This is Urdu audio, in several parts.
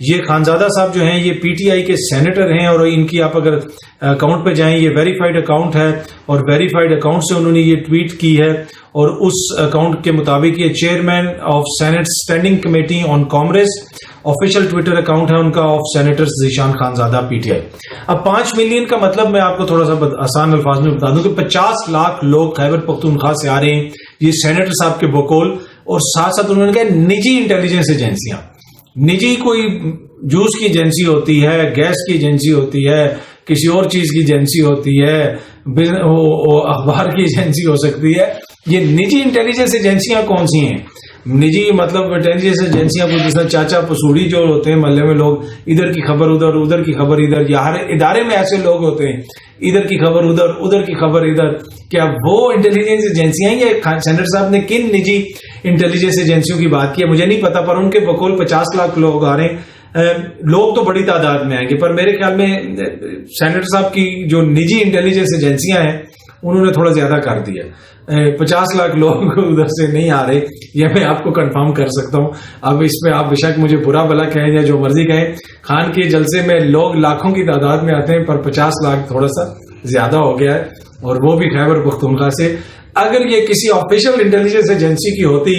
یہ خانزادہ صاحب جو ہیں یہ پی ٹی آئی کے سینیٹر ہیں اور ان کی آپ اگر اکاؤنٹ پہ جائیں یہ ویریفائڈ اکاؤنٹ ہے اور ویریفائڈ اکاؤنٹ سے انہوں نے یہ ٹویٹ کی ہے اور اس اکاؤنٹ کے مطابق یہ chairman of senate standing committee on commerce official Twitter account ہے ان کا of senator Zeeshan Khanzada P T I. اب 5 ملین کا مطلب میں آپ کو تھوڑا سا آسان الفاظ میں بتا دوں کہ 50 لاکھ لوگ خیبر پختونخوا سے آ رہے ہیں یہ سینیٹر صاحب کے بقول. اور ساتھ ساتھ انہوں نے کہا نجی انٹیلیجنس ایجنسیاں, نجی کوئی جوس کی ایجنسی ہوتی ہے, گیس کی ایجنسی ہوتی ہے, کسی اور چیز کی ایجنسی ہوتی ہے, اخبار کی ایجنسی ہو سکتی ہے. یہ نجی انٹیلیجنس ایجنسیاں کون سی ہیں؟ نجی مطلب انٹیلیجنس ایجنسیاں کو جس طرح چاچا پسوڑی جو ہوتے ہیں محلے میں لوگ, ادھر کی خبر ادھر, ادھر کی خبر ادھر, یا ہر ادارے میں ایسے لوگ ہوتے ہیں ادھر کی خبر ادھر, ادھر کی خبر ادھر. کیا وہ انٹیلیجنس ایجنسیاں ہیں؟ یہ سینیٹر صاحب نے کن نجی انٹیلیجنس ایجنسیوں کی بات کی ہے مجھے نہیں پتا, پر ان کے بقول 50 لاکھ لوگ آ رہے ہیں. لوگ تو بڑی تعداد میں آئیں گے, پر میرے خیال میں سینیٹر صاحب کی جو نجی انٹیلیجنس ایجنسیاں ہیں انہوں نے تھوڑا زیادہ کر دیا. 50 لاکھ لوگ ادھر سے نہیں آ رہے, یہ میں آپ کو کنفرم کر سکتا ہوں. اب اس میں آپ بے شک مجھے برا بلا کہیں یا جو مرضی کہیں, خان کے جلسے میں لوگ لاکھوں کی تعداد میں آتے ہیں, پر 50 لاکھ تھوڑا سا زیادہ ہو گیا ہے, اور وہ بھی خیبر پختونخوا سے. اگر یہ کسی آفیشیل انٹیلیجنس ایجنسی کی ہوتی,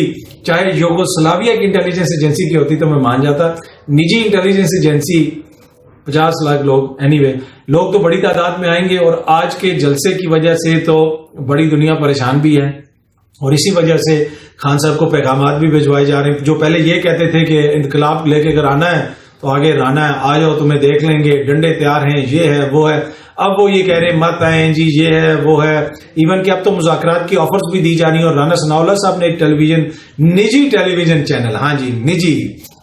چاہے یوگوسلاویا کی انٹیلیجنس ایجنسی کی ہوتی, تو میں مان جاتا. نجی انٹیلیجنس ایجنسی 50 لاکھ لوگ, اینی وے لوگ تو بڑی تعداد میں آئیں گے. اور آج کے جلسے کی وجہ سے تو بڑی دنیا پریشان بھی ہے, اور اسی وجہ سے خان صاحب کو پیغامات بھی بھجوائے جا رہے ہیں. جو پہلے یہ کہتے تھے کہ انقلاب لے کے اگر آنا ہے تو آگے رانا ہے, آ جاؤ تمہیں دیکھ لیں گے, ڈنڈے تیار ہیں, یہ ہے وہ ہے. اب وہ یہ کہہ رہے ہیں مت آئیں جی, یہ ہے وہ ہے. ایون کہ اب تو مذاکرات کی آفرز بھی دی جا رہی ہیں. اور رانا ثناء اللہ صاحب نے ایک نجی ٹیلی ویژن چینل, ہاں جی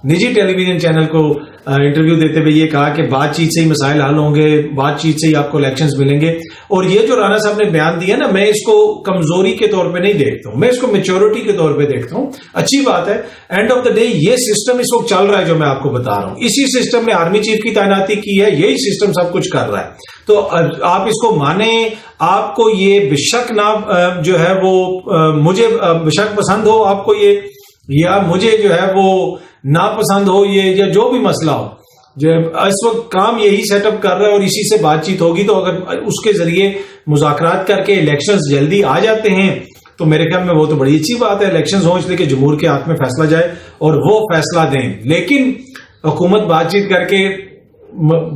نجی ٹیلی ویژن چینل کو انٹرویو دیتے ہوئے یہ کہا کہ بات چیت سے ہی مسائل حل ہوں گے, بات چیت سے ہی آپ کو الیکشنز ملیں گے. اور یہ جو رانا صاحب نے بیان دیا نا, میں اس کو کمزوری کے طور پہ نہیں دیکھتا ہوں, میں اس کو میچورٹی کے طور پہ دیکھتا ہوں. اچھی بات ہے. اینڈ آف دا ڈے یہ سسٹم اس وقت چل رہا ہے جو میں آپ کو بتا رہا ہوں, اسی سسٹم نے آرمی چیف کی تعیناتی کی ہے, یہی سسٹم سب کچھ کر رہا ہے. تو آپ اس کو مانیں, آپ کو یہ بشک نہ جو ہے وہ مجھے بشک پسند ہو آپ کو یہ, یا مجھے جو ہے وہ ناپسند ہو یہ, یا جو بھی مسئلہ ہو, جو اس وقت کام یہی سیٹ اپ کر رہا ہے اور اسی سے بات چیت ہوگی. تو اگر اس کے ذریعے مذاکرات کر کے الیکشنز جلدی آ جاتے ہیں تو میرے خیال میں وہ تو بڑی اچھی بات ہے. الیکشنز ہوں اس لیے کہ جمہور کے ہاتھ میں فیصلہ جائے اور وہ فیصلہ دیں. لیکن حکومت بات چیت کر کے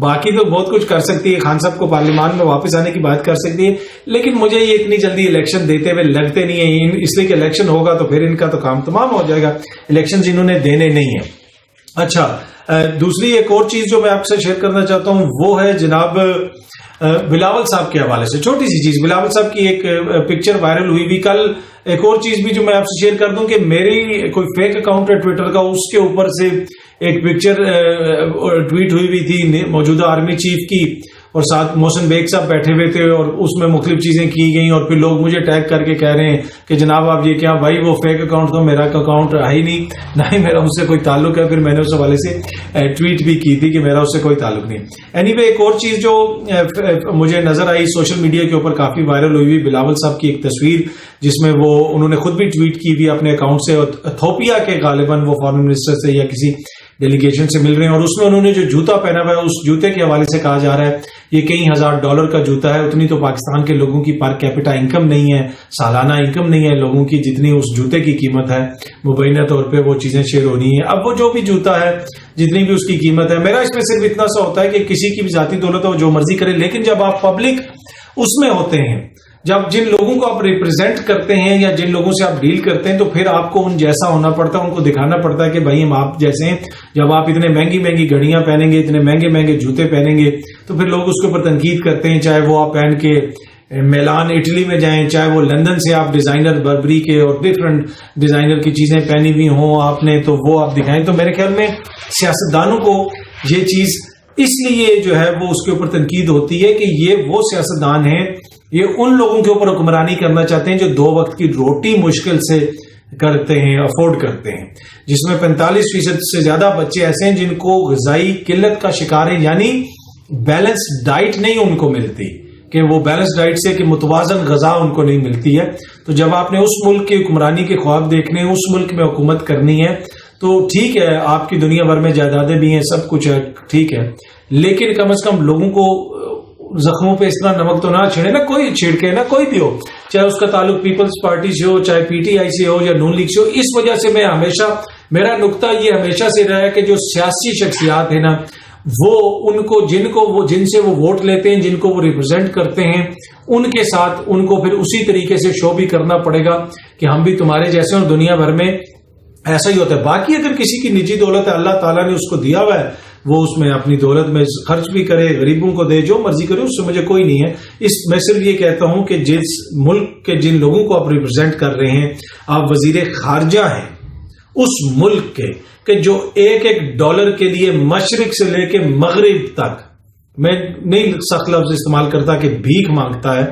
باقی تو بہت کچھ کر سکتی ہے, خان صاحب کو پارلیمان میں واپس آنے کی بات کر سکتی ہے, لیکن مجھے یہ اتنی جلدی الیکشن دیتے ہوئے لگتے نہیں ہیں, اس لیے کہ الیکشن ہوگا تو پھر ان کا تو کام تمام ہو جائے گا. الیکشن انہوں نے دینے نہیں ہیں. اچھا, دوسری ایک اور چیز جو میں آپ سے شیئر کرنا چاہتا ہوں وہ ہے جناب بلاول صاحب کے حوالے سے. چھوٹی سی چیز, بلاول صاحب کی ایک پکچر وائرل ہوئی بھی. کل ایک اور چیز بھی جو میں آپ سے شیئر کر دوں کہ میری کوئی فیک اکاؤنٹ ہے ٹویٹر کا, اس کے اوپر سے ایک پکچر ٹویٹ ہوئی تھی موجودہ آرمی چیف کی, اور ساتھ محسن بیگ صاحب بیٹھے ہوئے تھے, اور اس میں مختلف چیزیں کی گئیں. اور پھر لوگ مجھے ٹیگ کر کے کہہ رہے ہیں کہ جناب آپ یہ کیا, بھائی وہ فیک اکاؤنٹ تو میرا اکاؤنٹ ہے ہی نہیں, نہ ہی میرا اس سے کوئی تعلق ہے. پھر میں نے اس حوالے سے ٹویٹ بھی کی تھی کہ میرا اس سے کوئی تعلق نہیں. اینی وے ایک اور چیز جو مجھے نظر آئی سوشل میڈیا کے اوپر کافی وائرل ہوئی بلاول صاحب کی ایک تصویر, جس میں وہ انہوں نے خود بھی ٹویٹ کی ہوئی اپنے اکاؤنٹ سے, ایتھوپیا کے غالباً وہ فارن منسٹر سے یا کسی ڈیلیگیشن سے مل رہے ہیں. اور اس میں انہوں نے جو جوتا پہنا ہوا ہے, اس جوتے کے حوالے سے کہا جا رہا ہے یہ کئی $1000 کا جوتا ہے. اتنی تو پاکستان کے لوگوں کی پر کیپٹا انکم نہیں ہے, سالانہ انکم نہیں ہے لوگوں کی, جتنی اس جوتے کی قیمت ہے. مبینہ طور پہ وہ چیزیں شیئر ہو رہی ہیں. اب وہ جو بھی جوتا ہے, جتنی بھی اس کی قیمت ہے, میرا اس میں صرف اتنا سا ہوتا ہے کہ کسی کی بھی ذاتی دولت ہو جو مرضی کرے, لیکن جب آپ پبلک اس میں ہوتے ہیں, جب جن لوگوں کو آپ ریپرزینٹ کرتے ہیں یا جن لوگوں سے آپ ڈیل کرتے ہیں, تو پھر آپ کو ان جیسا ہونا پڑتا ہے, ان کو دکھانا پڑتا ہے کہ بھائی ہم آپ جیسے ہیں. جب آپ اتنے مہنگی گھڑیاں پہنیں گے, اتنے مہنگے جوتے پہنیں گے, تو پھر لوگ اس کے اوپر تنقید کرتے ہیں, چاہے وہ آپ پہن کے میلان اٹلی میں جائیں, چاہے وہ لندن سے آپ ڈیزائنر بربری کے اور ڈفرنٹ ڈیزائنر کی چیزیں پہنی ہوئی ہوں آپ نے, تو وہ آپ دکھائیں. تو میرے خیال میں سیاستدانوں کو یہ چیز اس لیے جو ہے وہ اس کے اوپر تنقید ہوتی ہے کہ یہ وہ سیاستدان ہیں, یہ ان لوگوں کے اوپر حکمرانی کرنا چاہتے ہیں جو 2 وقت کی روٹی مشکل سے کرتے ہیں, افورڈ کرتے ہیں, جس میں 45% سے زیادہ بچے ایسے ہیں جن کو غذائی قلت کا شکار ہیں, یعنی بیلنس ڈائٹ نہیں ان کو ملتی, کہ وہ بیلنس ڈائٹ سے کہ متوازن غذا ان کو نہیں ملتی ہے. تو جب آپ نے اس ملک کی حکمرانی کے خواب دیکھنے, اس ملک میں حکومت کرنی ہے, تو ٹھیک ہے آپ کی دنیا بھر میں جائیدادیں بھی ہیں, سب کچھ ہے, ٹھیک ہے, لیکن کم از کم لوگوں کو زخموں پہ اس طرح نمک تو نہ چھڑے نا, کوئی چھڑکے نا, کوئی بھی ہو, چاہے اس کا تعلق پیپلز پارٹی سے ہو, چاہے پی ٹی آئی سے ہو یا نون لیگ سے ہو. اس وجہ سے میں ہمیشہ, میرا نقطہ یہ ہمیشہ سے رہا ہے کہ جو سیاسی شخصیات ہیں نا, وہ ان کو جن سے وہ ووٹ لیتے ہیں, جن کو وہ ریپرزینٹ کرتے ہیں, ان کے ساتھ ان کو پھر اسی طریقے سے شو بھی کرنا پڑے گا کہ ہم بھی تمہارے جیسے, اور دنیا بھر میں ایسا ہی ہوتا ہے. باقی اگر کسی کی نجی دولت ہے, اللہ تعالیٰ نے اس کو دیا ہوا ہے, وہ اس میں اپنی دولت میں خرچ بھی کرے, غریبوں کو دے, جو مرضی کرے, اس سے مجھے کوئی نہیں ہے. میں صرف یہ کہتا ہوں کہ جس ملک کے جن لوگوں کو آپ ریپرزینٹ کر رہے ہیں, آپ وزیر خارجہ ہیں اس ملک کے, کہ جو ایک ایک ڈالر کے لیے مشرق سے لے کے مغرب تک, میں نہیں سخت لفظ استعمال کرتا کہ بھیک مانگتا ہے,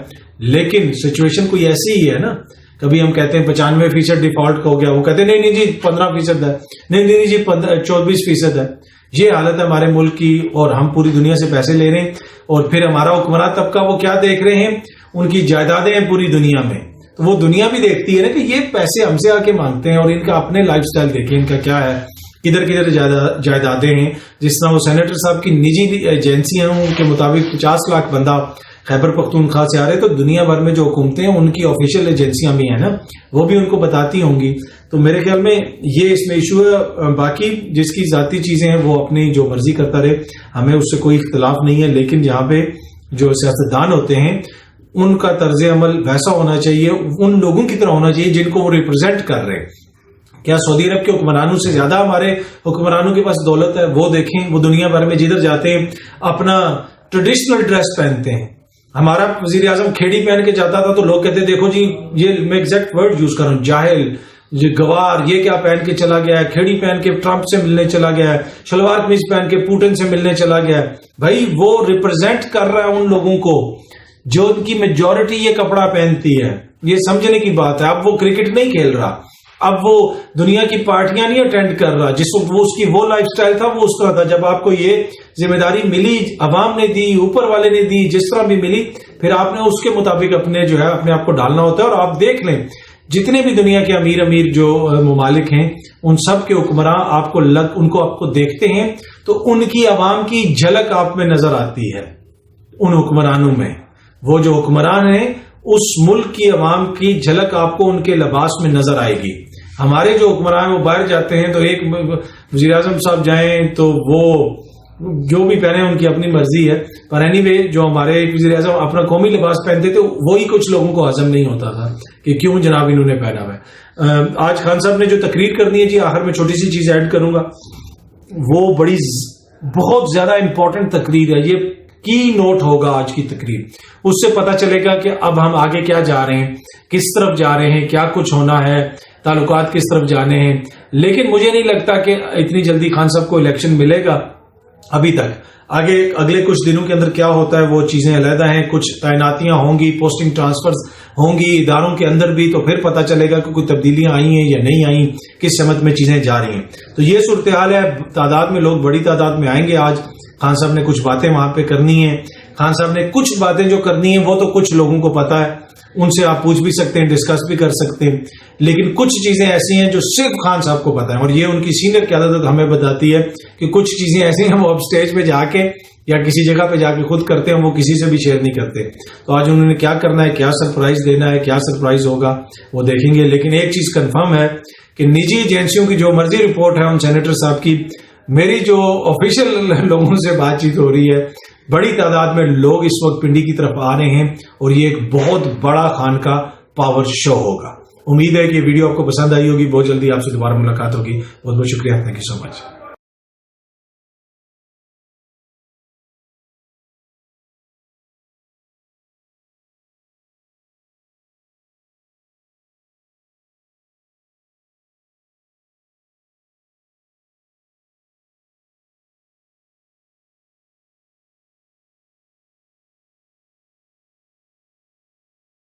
لیکن سچویشن کوئی ایسی ہی ہے نا. کبھی ہم کہتے ہیں 95% ڈیفالٹ ہو گیا, وہ کہتے ہیں نہیں جی 15% ہے, نہیں جی 24% ہے. یہ حالت ہے ہمارے ملک کی, اور ہم پوری دنیا سے پیسے لے رہے ہیں, اور پھر ہمارا حکمراں طبقہ وہ کیا دیکھ رہے ہیں, ان کی جائیدادیں ہیں پوری دنیا میں, تو وہ دنیا بھی دیکھتی ہے نا کہ یہ پیسے ہم سے آ کے مانگتے ہیں, اور ان کا اپنے لائف سٹائل دیکھیں ان کا کیا ہے, کدھر کدھر جائیدادیں ہیں. جس طرح وہ سینیٹر صاحب کی نجی ایجنسیاں ہیں, ان کے مطابق 50 لاکھ بندہ خیبر پختونخوا سے آ رہے, تو دنیا بھر میں جو حکومتیں ہیں ان کی آفیشیل ایجنسیاں بھی ہیں نا, وہ بھی ان کو بتاتی ہوں گی. تو میرے خیال میں یہ اس میں ایشو ہے. باقی جس کی ذاتی چیزیں ہیں وہ اپنی جو مرضی کرتا رہے, ہمیں اس سے کوئی اختلاف نہیں ہے, لیکن یہاں پہ جو سیاستدان ہوتے ہیں ان کا طرز عمل ویسا ہونا چاہیے, ان لوگوں کی طرح ہونا چاہیے جن کو وہ ریپرزینٹ کر رہے ہیں. کیا سعودی عرب کے حکمرانوں سے زیادہ ہمارے حکمرانوں کے پاس دولت ہے؟ وہ دیکھیں, وہ دنیا بھر میں جدھر جاتے ہیں اپنا ٹریڈیشنل ڈریس پہنتے ہیں. ہمارا وزیر اعظم کھیڑی پہن کے جاتا تھا تو لوگ کہتے دیکھو جی, یہ میں ایگزیکٹ ورڈ یوز کر رہا ہوں, جاہل, یہ گوار, یہ کیا پہن کے چلا گیا ہے, کھیڑی پہن کے ٹرمپ سے ملنے چلا گیا ہے, شلوار قمیض پہن کے پوٹن سے ملنے چلا گیا ہے. بھائی وہ ریپرزینٹ کر رہا ہے ان لوگوں کو جو ان کی میجورٹی یہ کپڑا پہنتی ہے. یہ سمجھنے کی بات ہے. اب وہ کرکٹ نہیں کھیل رہا, اب وہ دنیا کی پارٹیاں نہیں اٹینڈ کر رہا, جس وقت وہ اس کی وہ لائف سٹائل تھا وہ اس طرح تھا. جب آپ کو یہ ذمہ داری ملی, عوام نے دی, اوپر والے نے دی, جس طرح بھی ملی, پھر آپ نے اس کے مطابق اپنے جو ہے اپنے آپ کو ڈالنا ہوتا ہے. اور آپ دیکھ لیں جتنے بھی دنیا کے امیر جو ممالک ہیں, ان سب کے حکمراں آپ کو دیکھتے ہیں تو ان کی عوام کی جھلک آپ میں نظر آتی ہے. ان حکمرانوں میں وہ جو حکمران ہیں اس ملک کی عوام کی جھلک آپ کو ان کے لباس میں نظر آئے گی. ہمارے جو حکمران وہ باہر جاتے ہیں تو ایک وزیر اعظم صاحب جائیں تو وہ جو بھی پہنے ان کی اپنی مرضی ہے, پر اینی وے جو ہمارے ایک وزیر اعظم اپنا قومی لباس پہنتے تھے وہی کچھ لوگوں کو ہضم نہیں ہوتا تھا کہ کیوں جناب انہوں نے پہنا ہوا ہے. آج خان صاحب نے جو تقریر کرنی ہے, جی آخر میں چھوٹی سی چیز ایڈ کروں گا, وہ بہت زیادہ امپورٹنٹ تقریر ہے. یہ کی نوٹ ہوگا آج کی تقریر, اس سے پتہ چلے گا کہ اب ہم آگے کیا جا رہے ہیں, کس طرف جا رہے ہیں, کیا کچھ ہونا ہے, تعلقات کس طرف جانے ہیں. لیکن مجھے نہیں لگتا کہ اتنی جلدی خان صاحب کو الیکشن ملے گا ابھی تک. آگے اگلے کچھ دنوں کے اندر کیا ہوتا ہے وہ چیزیں علیحدہ ہیں. کچھ تعیناتیاں ہوں گی, پوسٹنگ ٹرانسفرز ہوں گی اداروں کے اندر بھی, تو پھر پتہ چلے گا کہ کوئی تبدیلیاں آئی ہیں یا نہیں آئیں, کس سمت میں چیزیں جا رہی ہیں. تو یہ صورتحال ہے. تعداد میں لوگ بڑی تعداد میں آئیں گے. آج خان صاحب نے کچھ باتیں وہاں پہ کرنی ہیں. خان صاحب نے کچھ باتیں جو کرنی ہیں وہ تو کچھ لوگوں کو پتا ہے, ان سے آپ پوچھ بھی سکتے ہیں, ڈسکس بھی کر سکتے ہیں. لیکن کچھ چیزیں ایسی ہیں جو صرف خان صاحب کو پتا ہے, اور یہ ان کی سینئر قیادت ہمیں بتاتی ہے کہ کچھ چیزیں ایسی ہیں وہ اب سٹیج پہ جا کے یا کسی جگہ پہ جا کے خود کرتے ہیں, وہ کسی سے بھی شیئر نہیں کرتے. تو آج انہوں نے کیا کرنا ہے, کیا سرپرائز دینا ہے, کیا سرپرائز ہوگا وہ دیکھیں گے. لیکن ایک چیز کنفرم ہے کہ نجی ایجنسیوں کی جو مرضی رپورٹ ہے ان سینیٹر صاحب کی, میری جو آفیشیل لوگوں سے بات چیت ہو رہی ہے, بڑی تعداد میں لوگ اس وقت پنڈی کی طرف آ رہے ہیں, اور یہ ایک بہت بڑا خان کا پاور شو ہوگا. امید ہے کہ یہ ویڈیو آپ کو پسند آئی ہوگی. بہت جلدی آپ سے دوبارہ ملاقات ہوگی. بہت بہت شکریہ. Thank you so much.